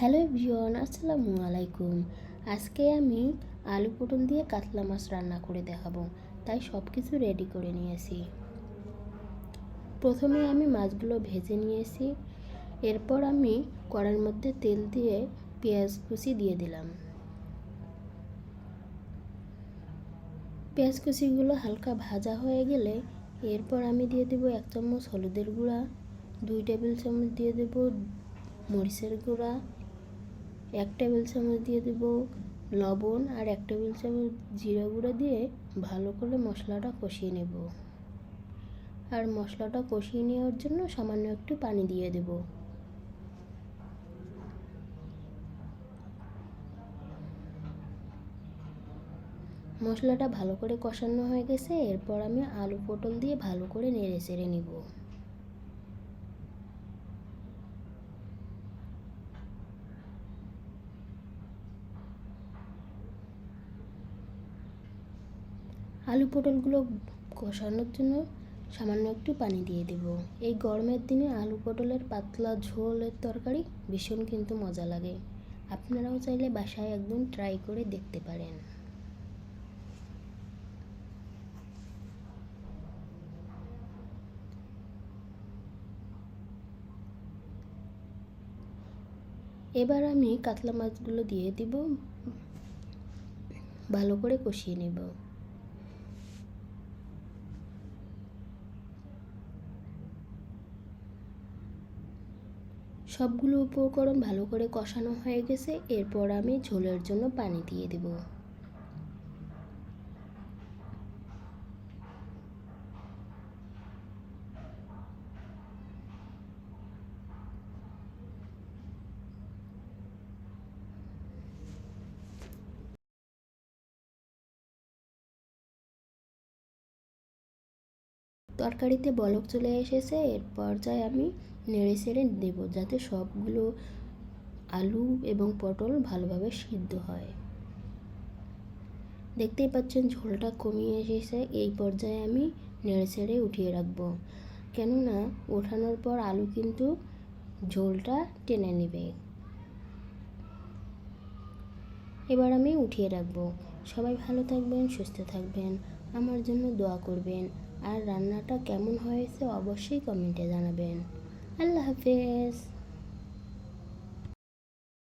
Hello everyone, আসসালামু আলাইকুম। আজকে আমি আলু পটল দিয়ে কাতলা মাছ রান্না করে দেখাবো, তাই সব কিছু রেডি করে নিয়েছি। প্রথমে আমি মাছগুলো ভেজে নিয়েছি। এরপর আমি কড়াইয়ের মধ্যে তেল দিয়ে পেঁয়াজ কুচি দিয়ে দিলাম। পেঁয়াজ কুচিগুলো হালকা ভাজা হয়ে গেলে এরপর আমি দিয়ে দেবো 1 চামচ হলুদের গুঁড়া, 2 টেবিল চামচ দিয়ে দেবো মরিচের গুঁড়া, 1 টেবিল চামচ দিয়ে দেব লবণ আর 1 টেবিল চামচ জিরা গুঁড়া দিয়ে ভালো করে মশলাটা কষিয়ে নেব। আর মশলাটা কষিয়ে নেওয়ার জন্য সামান্য একটু পানি দিয়ে দেব। মশলাটা ভালো করে কষানো হয়ে গেছে। এরপর আমি আলু পটল দিয়ে ভালো করে নেড়ে চেড়ে নেব। আলু পটলগুলো কষানোর জন্য সামান্য একটু পানি দিয়ে দেব। এই গরমের দিনে আলু পটলের পাতলা ঝোলের তরকারি ভীষণ কিন্তু মজা লাগে। আপনারাও চাইলে বাসায় একদম ট্রাই করে দেখতে পারেন। এবার আমি কাতলা মাছগুলো দিয়ে দিব, ভালো করে কষিয়ে নেব। সবগুলো উপকরণ ভালো করে কষানো হয়ে গেছে। এরপর আমি ঝোলের জন্য পানি দিয়ে দেব। তরকারিতে বলক চলে এসেছে। এর পর্যায়ে আমি নেড়ে চেড়ে দেব যাতে সবগুলো আলু এবং পটল ভালোভাবে সিদ্ধ হয়। দেখতেই পাচ্ছেন ঝোলটা কমিয়ে এসেছে। এই পর্যায়ে আমি নেড়ে চেড়ে উঠিয়ে রাখবো, কেননা ওঠানোর পর আলু কিন্তু ঝোলটা টেনে নেবে। এবার আমি উঠিয়ে রাখবো। সবাই ভালো থাকবেন, সুস্থ থাকবেন, আমার জন্য দোয়া করবেন। আর রান্নাটা কেমন হয়েছে অবশ্যই কমেন্টে জানাবেন। আল্লাহ হাফেজ।